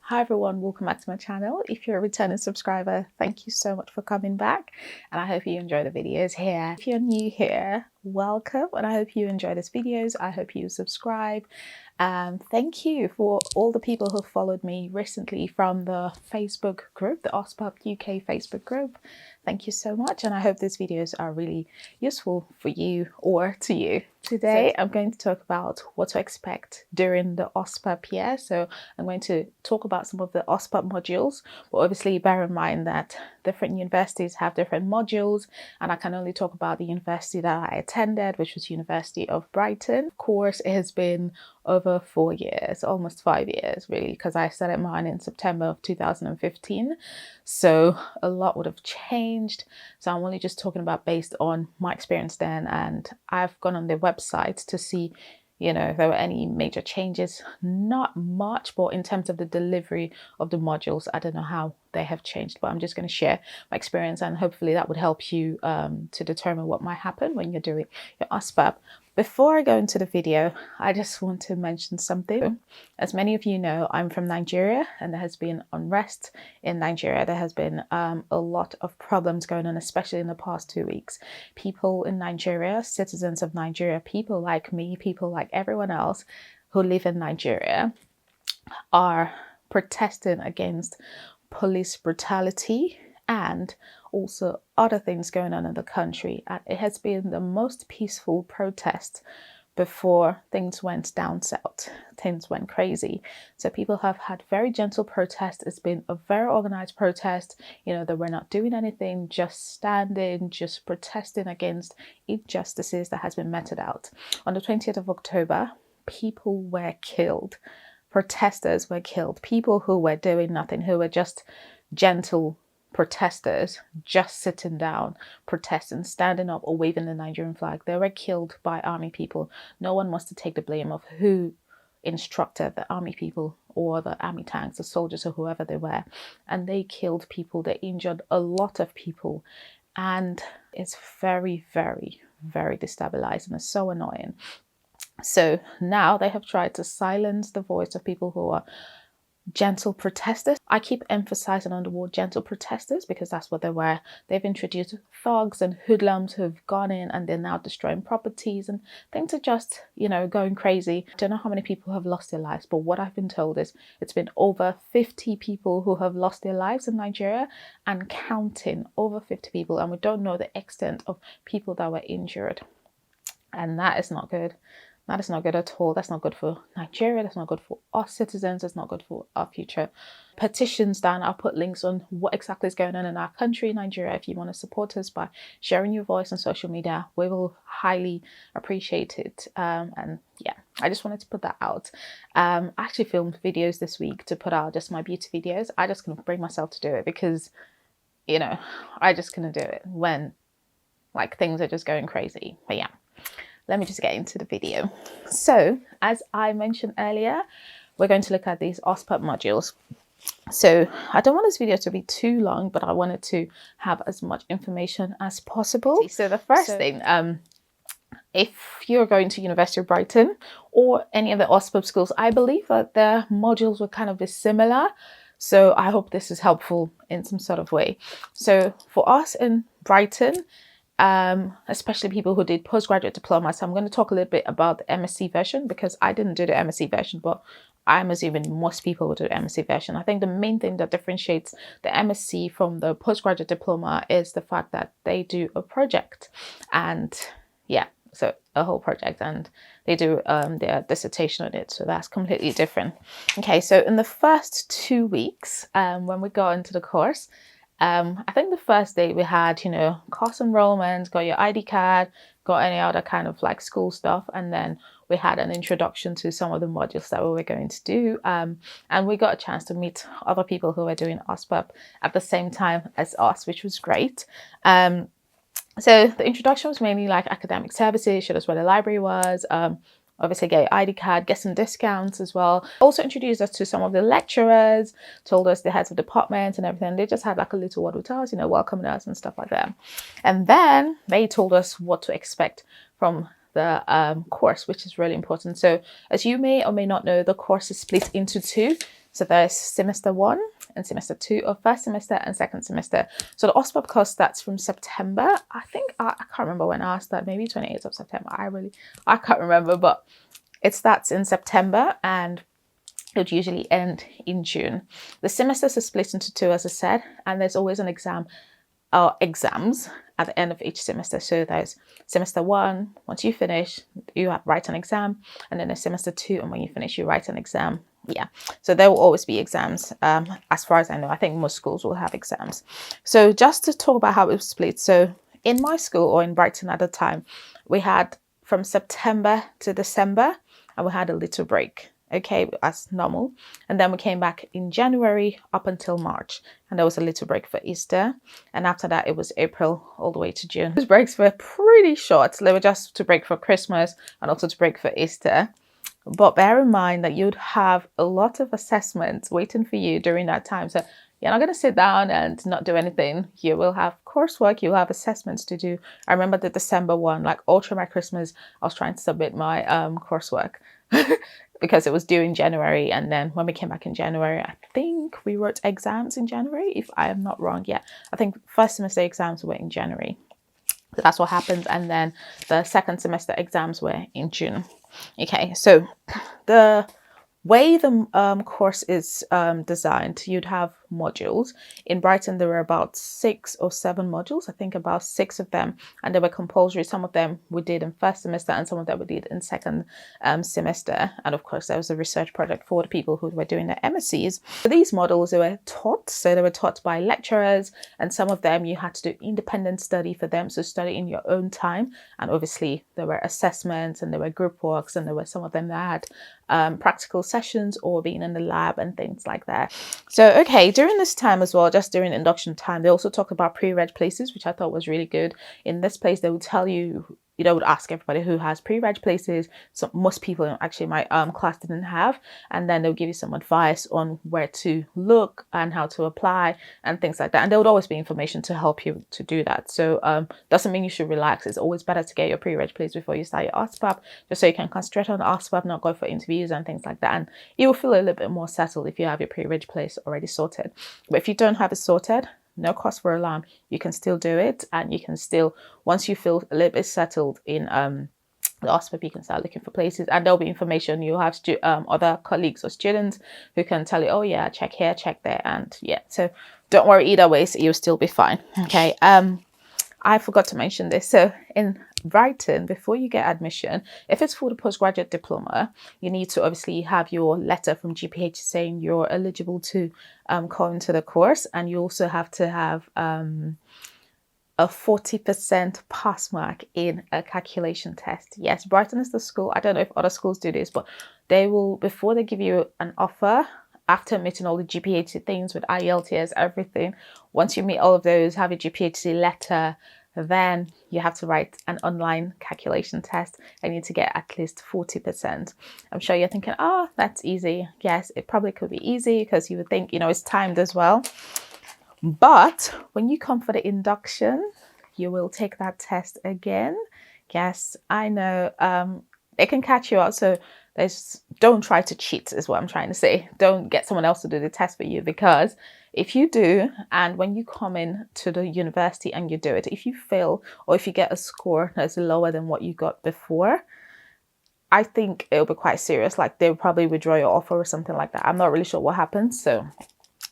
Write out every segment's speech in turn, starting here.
Hi everyone, welcome back to my channel. If you're a returning subscriber, thank you so much for coming back, and I hope you enjoy the videos here. If you're new here, welcome, and I hope you enjoy these videos. I hope you subscribe. Thank you for all the people who followed me recently from the Facebook group, the OSPAP UK Facebook group. Thank you so much, and I hope these videos are really useful for you or to you. Today I'm going to talk about what to expect during the OSPAP year. So I'm going to talk about some of the OSPAP modules, but obviously bear in mind that different universities have different modules, and I can only talk about the university that I attended, which was University of Brighton. Of course, it has been over 4 years, almost 5 years really, because I started mine in September of 2015. So a lot would have changed. So I'm only just talking about based on my experience then, and I've gone on their website to see, you know, if there were any major changes. Not much, but in terms of the delivery of the modules, I don't know how they have changed, but I'm just going to share my experience, and hopefully that would help you to determine what might happen when you're doing your OSPAP. Before I go into the video, I just want to mention something. As many of you know, I'm from Nigeria, and there has been unrest in Nigeria. There has been a lot of problems going on, especially in the past 2 weeks. People in Nigeria, citizens of Nigeria, people like me, people like everyone else who live in Nigeria, are protesting against police brutality and also other things going on in the country. And it has been the most peaceful protest before things went down south. Things went crazy. So people have had very gentle protests. It's been a very organized protest. You know, they were not doing anything, just standing, just protesting against injustices that has been meted out. On the 20th of October, people were killed. Protesters were killed. People who were doing nothing, who were just gentle protesters, just sitting down, protesting, standing up or waving the Nigerian flag. They were killed by army people. No one wants to take the blame of who instructed the army people or the army tanks, the soldiers or whoever they were. And they killed people. They injured a lot of people. And it's very, very, very destabilizing. It's so annoying. So now they have tried to silence the voice of people who are gentle protesters. I keep emphasizing on the word gentle protesters because that's what they were. They've introduced thugs and hoodlums who've gone in and they're now destroying properties, and things are just, you know, going crazy. I don't know how many people have lost their lives, but what I've been told is it's been over 50 people who have lost their lives in Nigeria and counting, over 50 people, and we don't know the extent of people that were injured. And that is not good. That is not good at all. That's not good for Nigeria. That's not good for us citizens. That's not good for our future. Petitions down. I'll put links on what exactly is going on in our country, Nigeria. If you want to support us by sharing your voice on social media, we will highly appreciate it. And yeah, I just wanted to put that out. I actually filmed videos this week to put out, just my beauty videos. I just couldn't bring myself to do it because, you know, I just couldn't do it when like things are just going crazy. But yeah. Let me just get into the video. So, as I mentioned earlier, we're going to look at these OSPAP modules. So, I don't want this video to be too long, but I wanted to have as much information as possible. So, the first thing, if you're going to University of Brighton or any of the OSPAP schools, I believe that their modules will kind of be similar. So, I hope this is helpful in some sort of way. So, for us in Brighton, especially people who did postgraduate diploma. So I'm going to talk a little bit about the MSc version because I didn't do the MSc version, but I'm assuming most people will do the MSc version. I think the main thing that differentiates the MSc from the postgraduate diploma is the fact that they do a project, and yeah, so a whole project, and they do their dissertation on it. So that's completely different. Okay, so in the first 2 weeks, when we go into the course, I think the first day we had, you know, course enrollment, got your ID card, got any other kind of like school stuff. And then we had an introduction to some of the modules that we were going to do. And we got a chance to meet other people who were doing OSPAP at the same time as us, which was great. So the introduction was mainly like academic services, showed us where the library was, obviously get your ID card, get some discounts as well. Also introduced us to some of the lecturers, told us the heads of departments and everything. They just had like a little word with us, you know, welcoming us and stuff like that. And then they told us what to expect from the course, which is really important. So as you may or may not know, the course is split into two. So there's semester 1 and semester 2, or first semester and second semester. So the OSPAP course starts from September. I think I can't remember when I started, maybe 28th of September. I can't remember, but it starts in September and it would usually end in June. The semesters are split into 2, as I said, and there's always an exam or exams at the end of each semester. So there's semester 1, once you finish, you write an exam, and then there's semester 2, and when you finish, you write an exam. Yeah, so there will always be exams. As far as I know, I think most schools will have exams. So just to talk about how it was split. So in my school, or in Brighton at the time, we had from September to December, and we had a little break. Okay, as normal. And then we came back in January up until March, and there was a little break for Easter. And after that, it was April all the way to June. Those breaks were pretty short. They were just to break for Christmas and also to break for Easter. But bear in mind that you'd have a lot of assessments waiting for you during that time. So you're not going to sit down and not do anything. You will have coursework, you'll have assessments to do. I remember the December one, like all through my Christmas, I was trying to submit my coursework because it was due in January. And then when we came back in January, I think we wrote exams in January, if I am not wrong. Yeah, I think first semester exams were in January. So that's what happened. And then the second semester exams were in June. Okay, so the way the course is designed, you'd have modules. In Brighton, there were about 6 or 7 modules, I think about 6 of them, and they were compulsory. Some of them we did in first semester and some of them we did in second semester. And of course, there was a research project for the people who were doing their MScs. For these models, they were taught. So they were taught by lecturers, and some of them you had to do independent study for them. So study in your own time. And obviously there were assessments and there were group works, and there were some of them that had practical sessions or being in the lab and things like that. So, okay, during this time as well, just during induction time, they also talked about pre-reg places, which I thought was really good. In this place, they would tell you, would ask everybody who has pre-reg places. So most people actually my class didn't have, and then they'll give you some advice on where to look and how to apply and things like that. And there would always be information to help you to do that. So doesn't mean you should relax. It's always better to get your pre-reg place before you start your OSPAP, just so you can concentrate on OSPAP, not go for interviews and things like that. And you will feel a little bit more settled if you have your pre-reg place already sorted. But if you don't have it sorted, no cause for alarm. You can still do it, and you can still, once you feel a little bit settled in the OSPAP, you can start looking for places, and there'll be information. You'll have other colleagues or students who can tell you, oh yeah, check here, check there, and yeah. So don't worry either way, so you'll still be fine. Okay. I forgot to mention this. So in Brighton, before you get admission, if it's for the postgraduate diploma, you need to obviously have your letter from GPH saying you're eligible to go into the course, and you also have to have a 40% pass mark in a calculation test. Yes, Brighton is the school. I don't know if other schools do this, but they will, before they give you an offer, after meeting all the GPHC things with IELTS, everything, once you meet all of those, have your GPHC letter, then you have to write an online calculation test. I need to get at least 40%. I'm sure you're thinking, oh, that's easy. Yes, it probably could be easy because you would think, it's timed as well. But when you come for the induction, you will take that test again. Yes, I know it can catch you out. So don't try to cheat is what I'm trying to say. Don't get someone else to do the test for you, because if you do, and when you come in to the university and you do it, if you fail or if you get a score that's lower than what you got before, I think it'll be quite serious. Like they'll probably withdraw your offer or something like that. I'm not really sure what happens. So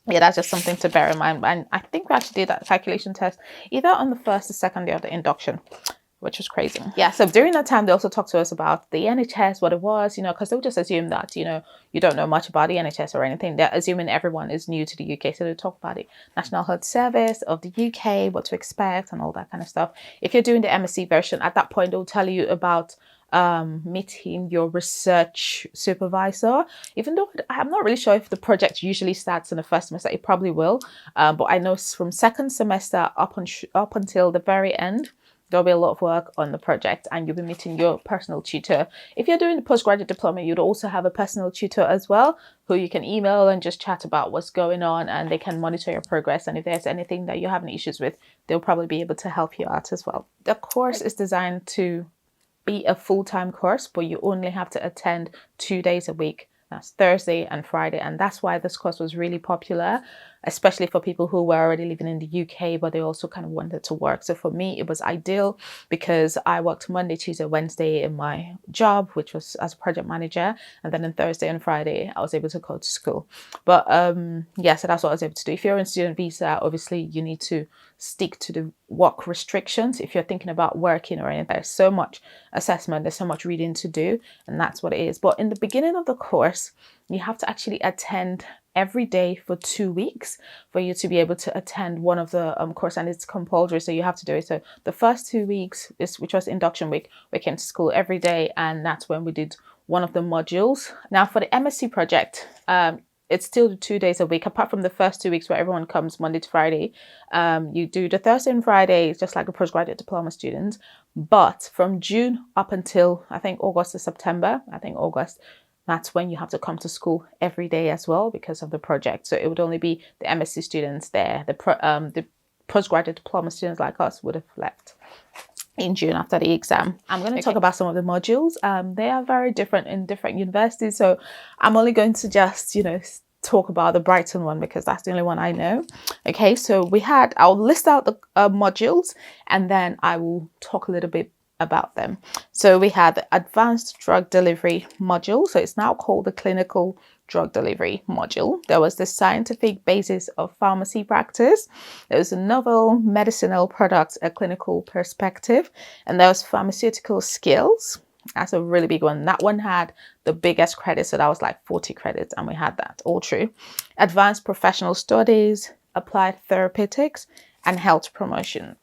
yeah, that's just something to bear in mind. And I think we actually did that calculation test either on the first or second day of the induction, which was crazy. Yeah, so during that time, they also talked to us about the NHS, what it was, because they'll just assume that, you don't know much about the NHS or anything. They're assuming everyone is new to the UK. So they talk about the National Health Service of the UK, what to expect and all that kind of stuff. If you're doing the MSc version, at that point, they'll tell you about meeting your research supervisor, even though I'm not really sure if the project usually starts in the first semester. It probably will, but I know from second semester up until the very end, there'll be a lot of work on the project, and you'll be meeting your personal tutor. If you're doing the postgraduate diploma, you'd also have a personal tutor as well, who you can email and just chat about what's going on, and they can monitor your progress. And if there's anything that you're having issues with, they'll probably be able to help you out as well. The course is designed to be a full-time course, but you only have to attend 2 days a week That's Thursday and Friday. And that's why this course was really popular, especially for people who were already living in the UK, but they also kind of wanted to work. So for me, it was ideal because I worked Monday, Tuesday, Wednesday in my job, which was as a project manager. And then on Thursday and Friday, I was able to go to school. But yeah, so that's what I was able to do. If you're on student visa, obviously you need to stick to the work restrictions. If you're thinking about working or anything, there's so much assessment, there's so much reading to do, and that's what it is. But in the beginning of the course, you have to actually attend every day for 2 weeks for you to be able to attend one of the course, and it's compulsory, so you have to do it. So the first 2 weeks, which was induction week, we came to school every day, and that's when we did one of the modules. Now for the MSc project, it's still 2 days a week, apart from the first 2 weeks where everyone comes Monday to Friday. You do the Thursday and Friday, just like a postgraduate diploma student. But from June up until, I think, August or September, August, that's when you have to come to school every day as well because of the project. So it would only be the MSc students there. The postgraduate diploma students like us would have left in June after the exam. I'm going to talk about some of the modules. They are very different in different universities. So I'm only going to just, talk about the Brighton one because that's the only one I know. Okay, so I'll list out the modules and then I will talk a little bit about them. So we had the advanced drug delivery module. So it's now called the clinical drug delivery module. There was the scientific basis of pharmacy practice. There was a novel medicinal product, a clinical perspective, and there was pharmaceutical skills. That's a really big one. That one had the biggest credit, so that was like 40 credits, and we had that all through. Advanced professional studies, applied therapeutics, and health promotion.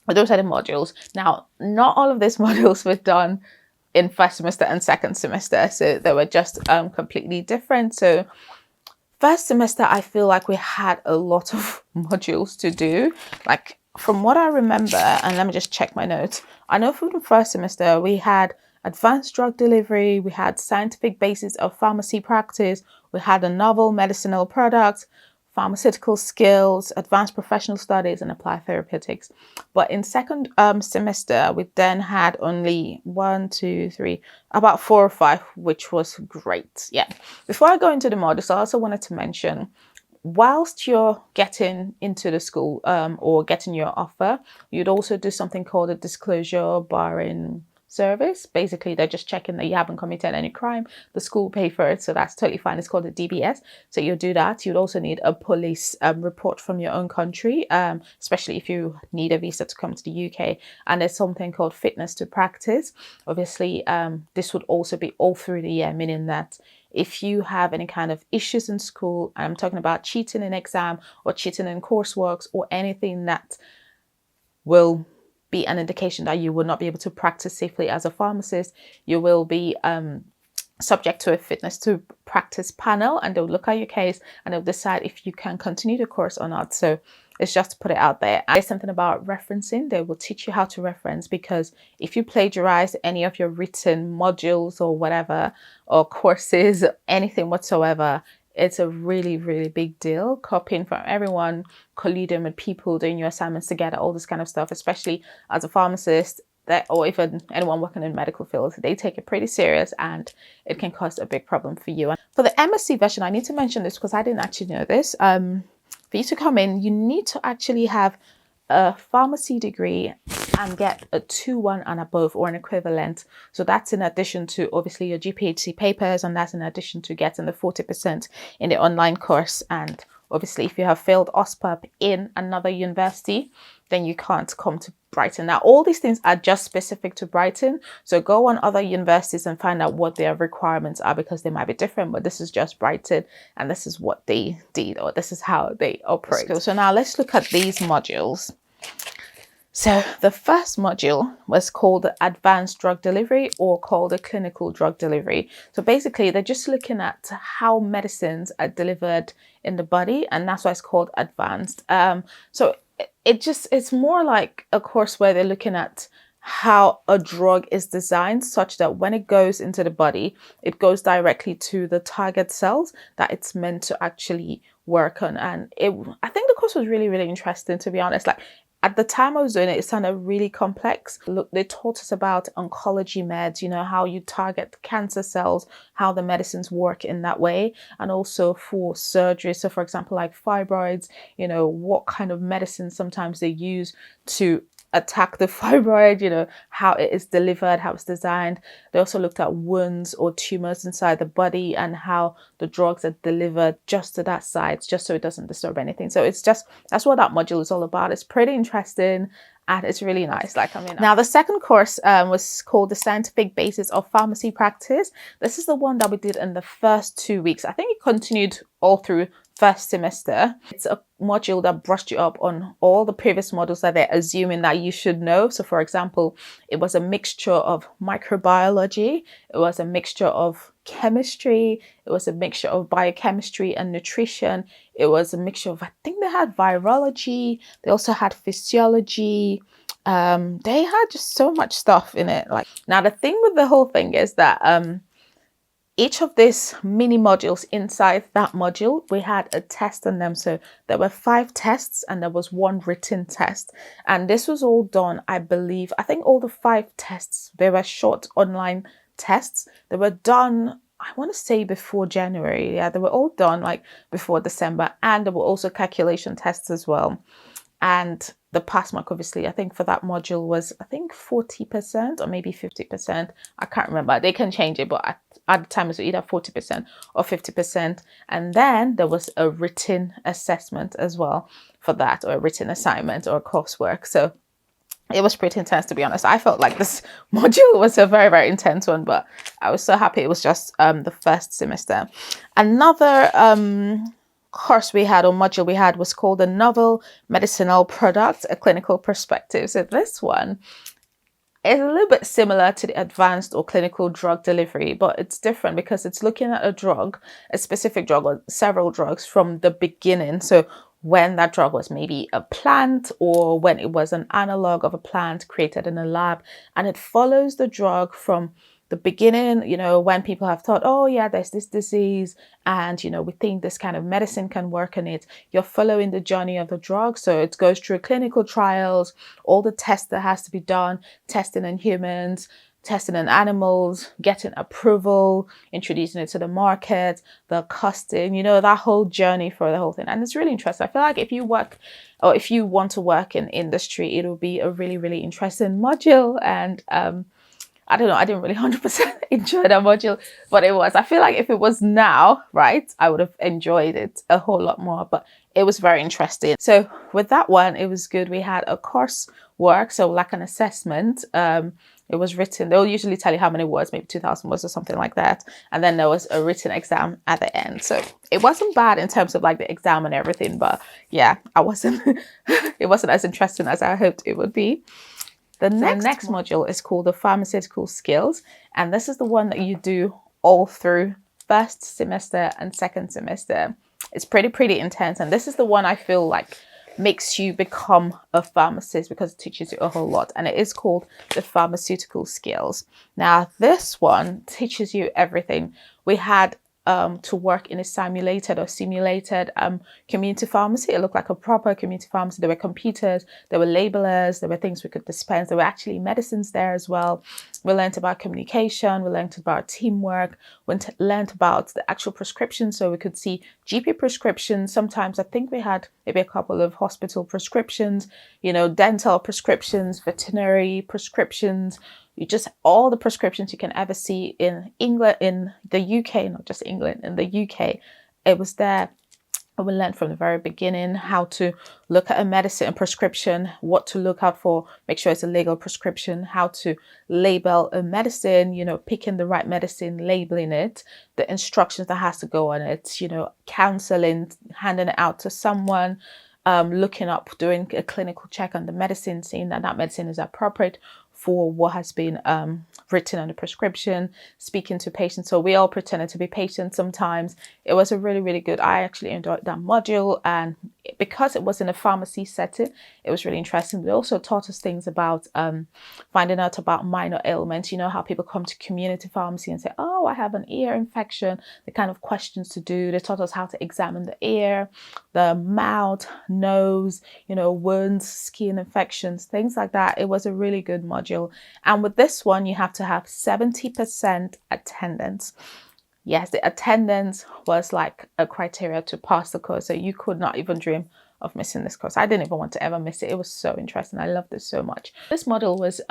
Those are the modules. Now, not all of these modules were done in first semester and second semester, so they were just completely different. So first semester, I feel like we had a lot of modules to do. Like from what I remember, and let me just check my notes. I know from the first semester, we had advanced drug delivery, we had scientific basis of pharmacy practice, we had a novel medicinal product, pharmaceutical skills, advanced professional studies, and applied therapeutics. But in second semester, we then had only about 4 or 5, which was great. Yeah. Before I go into the modules, I also wanted to mention, whilst you're getting into the school or getting your offer, you'd also do something called a disclosure barring service. Basically, they're just checking that you haven't committed any crime. The school pay for it, so that's totally fine. It's called a DBS. So you'll do that. You'd also need a police report from your own country, especially if you need a visa to come to the UK. And there's something called fitness to practice. Obviously, this would also be all through the year, meaning that if you have any kind of issues in school, I'm talking about cheating in exam or cheating in coursework or anything that will be an indication that you will not be able to practice safely as a pharmacist, you will be subject to a fitness to practice panel, and they'll look at your case and they'll decide if you can continue the course or not. So it's just to put it out there. There's something about referencing. They will teach you how to reference, because if you plagiarize any of your written modules or whatever, or courses, anything whatsoever, it's a really, really big deal. Copying from everyone, colluding with people, doing your assignments together, all this kind of stuff, especially as a pharmacist, or even anyone working in medical fields, they take it pretty serious and it can cause a big problem for you. And for the MSc version, I need to mention this because I didn't actually know this. For you to come in, you need to actually have a pharmacy degree and get a 2:1 and above or an equivalent. So that's in addition to obviously your GPHC papers, and that's in addition to getting the 40% in the online course. And obviously if you have failed OSPAP in another university, then you can't come to Brighton. Now, all these things are just specific to Brighton. So go on other universities and find out what their requirements are, because they might be different, but this is just Brighton and this is what they did, or this is how they operate. So now let's look at these modules. So the first module was called Advanced Drug Delivery, or called a Clinical Drug Delivery. So basically they're just looking at how medicines are delivered in the body, and that's why it's called advanced. So it's more like a course where they're looking at how a drug is designed such that when it goes into the body, it goes directly to the target cells that it's meant to actually work on. And I think the course was really, really interesting, to be honest. Like, at the time I was doing it, it sounded really complex. Look, they taught us about oncology meds, you know, how you target cancer cells, how the medicines work in that way, and also for surgery. So for example, like fibroids, you know, what kind of medicine sometimes they use to attack the fibroid, you know, how it is delivered, how it's designed. They also looked at wounds or tumors inside the body and how the drugs are delivered just to that site, just so it doesn't disturb anything. So it's just, that's what that module is all about. It's pretty interesting and it's really nice. Like, I mean, now the second course was called the Scientific Basis of Pharmacy Practice. This is the one that we did in the first 2 weeks. I think it continued all through first semester. It's a module that brushed you up on all the previous modules that they're assuming that you should know. So for example, it was a mixture of microbiology, it was a mixture of chemistry, it was a mixture of biochemistry and nutrition, it was a mixture of, I think they had virology, they also had physiology, they had just so much stuff in it. Like, now the thing with the whole thing is that each of these mini modules inside that module, we had a test on them. So there were 5 tests and there was 1 written test. And this was all done, I believe, I think all the 5 tests, they were short online tests. They were done, I want to say before January. Yeah, they were all done like before December. And there were also calculation tests as well. And the pass mark, obviously, I think for that module was, I think 40% or maybe 50%. I can't remember. They can change it, but at the time it was either 40% or 50%. And then there was a written assessment as well for that, or a written assignment or coursework. So it was pretty intense, to be honest. I felt like this module was a very, very intense one, but I was so happy it was just the first semester. Another course we had, or module we had, was called a Novel Medicinal Product, a Clinical Perspective. So this one is a little bit similar to the advanced or clinical drug delivery, but it's different because it's looking at a drug, a specific drug or several drugs from the beginning. So when that drug was maybe a plant or when it was an analog of a plant created in a lab, and it follows the drug from the beginning, you know, when people have thought, oh yeah, there's this disease and, you know, we think this kind of medicine can work on it. You're following the journey of the drug. So it goes through clinical trials, all the tests that has to be done, testing in humans, testing in animals, getting approval, introducing it to the market, the costing, you know, that whole journey for the whole thing. And it's really interesting. I feel like if you work, or if you want to work in industry, it'll be a really, really interesting module. And I don't know, I didn't really 100% enjoy that module, but it was. I feel like if it was now, right, I would have enjoyed it a whole lot more, but it was very interesting. So with that one, it was good. We had a course work, so like an assessment. It was written, they'll usually tell you how many words, maybe 2,000 words or something like that. And then there was a written exam at the end. So it wasn't bad in terms of like the exam and everything, but yeah, it wasn't as interesting as I hoped it would be. The next module is called the Pharmaceutical Skills, and this is the one that you do all through first semester and second semester. It's pretty intense, and this is the one I feel like makes you become a pharmacist because it teaches you a whole lot, and it is called the Pharmaceutical Skills. Now, this one teaches you everything. We had to work in a simulated community pharmacy. It looked like a proper community pharmacy. There were computers, there were labelers, there were things we could dispense. There were actually medicines there as well. We learned about communication, we learned about teamwork, we learned about the actual prescription. So we could see GP prescriptions. Sometimes I think we had maybe a couple of hospital prescriptions, you know, dental prescriptions, veterinary prescriptions, just all the prescriptions you can ever see in England, in the UK, not just England, in the UK, it was there. And we learned from the very beginning how to look at a medicine and prescription, what to look out for, make sure it's a legal prescription, how to label a medicine, you know, picking the right medicine, labeling it, the instructions that has to go on it, you know, counseling, handing it out to someone, looking up, doing a clinical check on the medicine, seeing that that medicine is appropriate for what has been written on the prescription, speaking to patients. So we all pretended to be patients sometimes. It was a really, really good, I actually enjoyed that module, and because it was in a pharmacy setting, it was really interesting. They also taught us things about finding out about minor ailments. You know how people come to community pharmacy and say, oh, I have an ear infection, the kind of questions to do. They taught us how to examine the ear, the mouth, nose, you know, wounds, skin infections, things like that. It was a really good module. And with this one, you have to have 70% attendance. Yes, the attendance was like a criteria to pass the course. So you could not even dream of missing this course. I didn't even want to ever miss it. It was so interesting. I loved it so much. This module was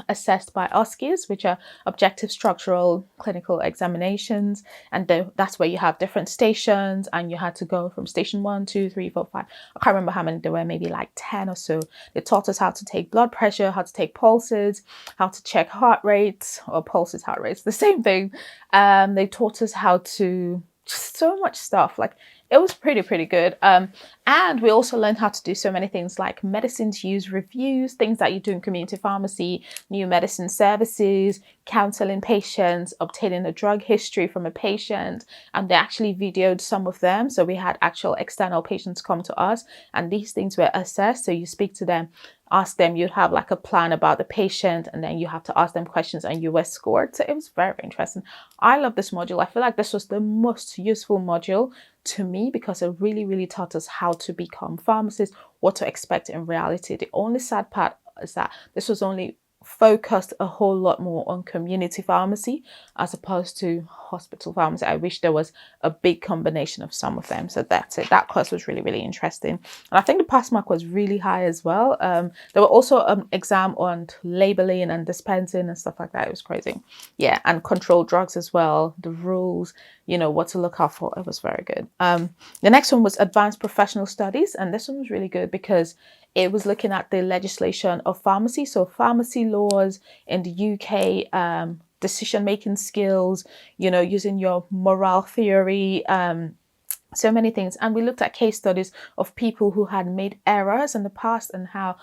assessed by OSCEs, which are objective structural clinical examinations. And that's where you have different stations, and you had to go from station 1, 2, 3, 4, 5. I can't remember how many there were, maybe like 10 or so. They taught us how to take blood pressure, how to take pulses, how to check heart rates, or pulses, heart rates, the same thing. They taught us how to, just so much stuff. Like, it was pretty good. And we also learned how to do so many things like medicines use reviews, things that you do in community pharmacy, new medicine services, counseling patients, obtaining a drug history from a patient. And they actually videoed some of them. So we had actual external patients come to us, and these things were assessed. So you speak to them, ask them, you'd have like a plan about the patient, and then you have to ask them questions and you were scored. So it was very interesting. I love this module. I feel like this was the most useful module to me because it really taught us how to become pharmacists, what to expect in reality. The only sad part is that this was only focused a whole lot more on community pharmacy as opposed to hospital pharmacy. I wish there was a big combination of some of them. So that's it. That course was really interesting. And I think the pass mark was really high as well. There were also an exam on labeling and dispensing and stuff like that. It was crazy. Yeah, and controlled drugs as well, the rules, you know, what to look out for. It was very good. The next one was advanced professional studies, and this one was really good because it was looking at the legislation of pharmacy. So pharmacy laws in the UK, decision-making skills, you know, using your moral theory, so many things. And we looked at case studies of people who had made errors in the past and how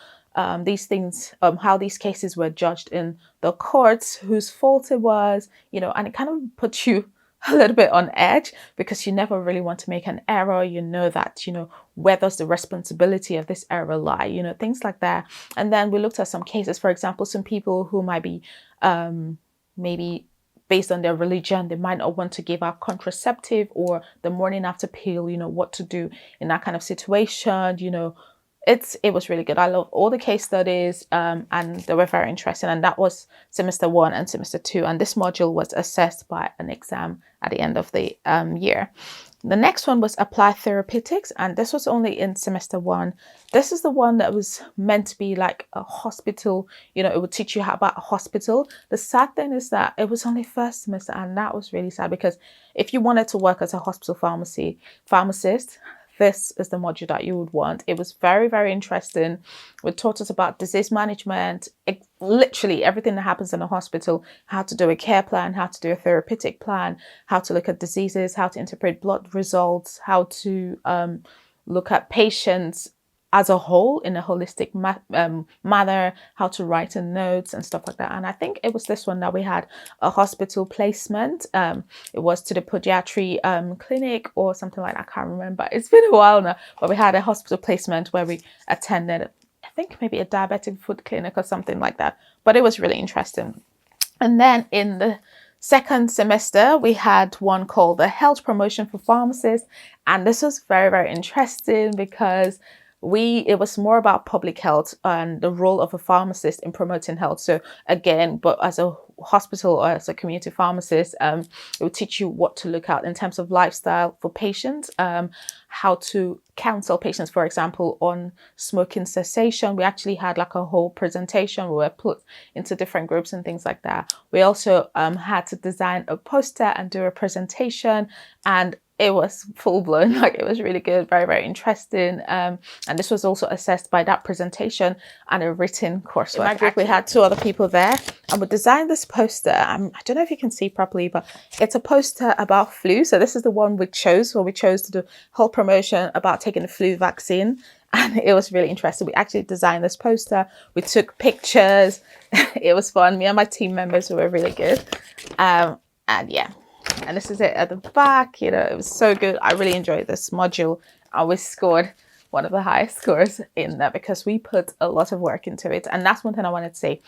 these things, how these cases were judged in the courts, whose fault it was, you know, and it kind of puts you a little bit on edge because you never really want to make an error. You know that, you know, where does the responsibility of this error lie, you know, things like that. And then we looked at some cases, for example, some people who might be maybe based on their religion, they might not want to give out contraceptive or the morning after pill, you know, what to do in that kind of situation, you know. It was really good. I love all the case studies and they were very interesting. And that was semester 1 and semester 2. And this module was assessed by an exam at the end of the year. The next one was applied therapeutics, and this was only in semester 1. This is the one that was meant to be like a hospital, you know, it would teach you about a hospital. The sad thing is that it was only first semester, and that was really sad because if you wanted to work as a hospital pharmacist, this is the module that you would want. It was very interesting. It taught us about disease management, literally everything that happens in a hospital, how to do a care plan, how to do a therapeutic plan, how to look at diseases, how to interpret blood results, how to look at patients as a whole in a holistic manner, how to write in notes and stuff like that. And I think it was this one that we had a hospital placement. It was to the podiatry clinic or something like that. I can't remember. It's been a while now, but we had a hospital placement where we attended, I think maybe a diabetic foot clinic or something like that. But it was really interesting. And then in the second semester, we had one called the Health Promotion for Pharmacists. And this was very interesting because it was more about public health and the role of a pharmacist in promoting health. So again, but as a hospital or as a community pharmacist, it will teach you what to look at in terms of lifestyle for patients, how to counsel patients, for example, on smoking cessation. We actually had like a whole presentation. We were put into different groups and things like that. We also had to design a poster and do a presentation, and it was full blown. Like, it was really good, very interesting. And this was also assessed by that presentation and a written coursework. In my group, we had 2 other people there, and we designed this poster. I don't know if you can see properly, but it's a poster about flu. So this is the one we chose, or we chose to do whole promotion about taking the flu vaccine. And it was really interesting. We actually designed this poster. We took pictures. It was fun. Me and my team members were really good. And yeah. And this is it at the back. You know, it was so good. I really enjoyed this module. I always scored one of the highest scores in there because we put a lot of work into it. And that's one thing I wanted to say.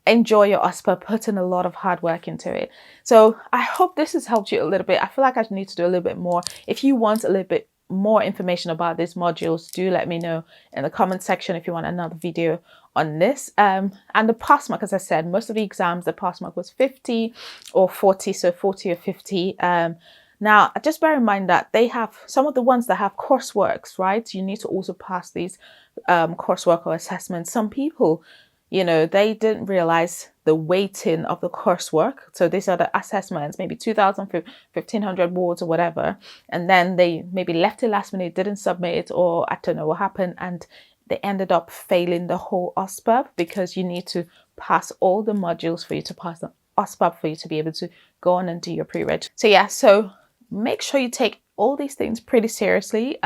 Enjoy your OSPAP, put in a lot of hard work into it. So I hope this has helped you a little bit. I feel like I need to do a little bit more. If you want a little bit more information about these modules, do let me know in the comment section if you want another video on this. And the pass mark, as I said, most of the exams, the pass mark was 50 or 40, so 40 or 50. Now, just bear in mind that they have some of the ones that have courseworks, right? You need to also pass these coursework or assessments. Some people, you know, they didn't realize the weighting of the coursework. So these are the assessments, maybe 2,000, 1,500 words or whatever. And then they maybe left it last minute, didn't submit it, or I don't know what happened. And they ended up failing the whole OSPAP because you need to pass all the modules for you to pass the OSPAP for you to be able to go on and do your pre-reg. So yeah, so make sure you take all these things pretty seriously,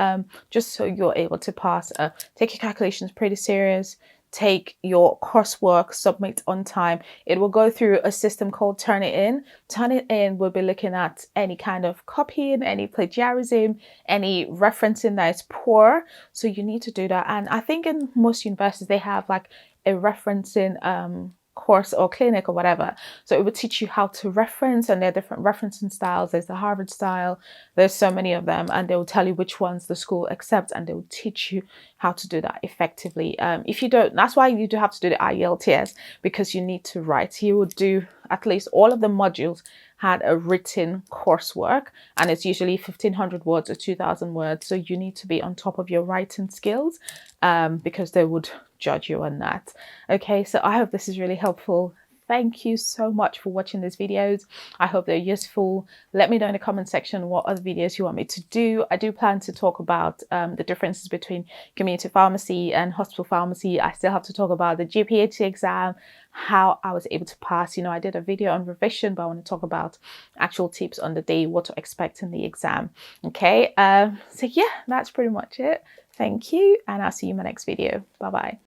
just so you're able to pass. Take your calculations pretty serious. Take your coursework, submit on time. It will go through a system called Turnitin. Turnitin will be looking at any kind of copying, any plagiarism, any referencing that is poor. So you need to do that. And I think in most universities, they have like a referencing course or clinic or whatever. So it will teach you how to reference, and there are different referencing styles. There's the Harvard style, there's so many of them, and they will tell you which ones the school accepts, and they will teach you how to do that effectively. If you don't, that's why you do have to do the IELTS, because you need to write. You will do at least all of the modules had a written coursework, and it's usually 1,500 words or 2,000 words. So you need to be on top of your writing skills, because they would judge you on that. Okay, so I hope this is really helpful. Thank you so much for watching these videos. I hope they're useful. Let me know in the comment section what other videos you want me to do. I do plan to talk about the differences between community pharmacy and hospital pharmacy. I still have to talk about the GPHC exam, how I was able to pass. You know, I did a video on revision, but I want to talk about actual tips on the day, what to expect in the exam. Okay, so yeah, that's pretty much it. Thank you, and I'll see you in my next video. Bye bye.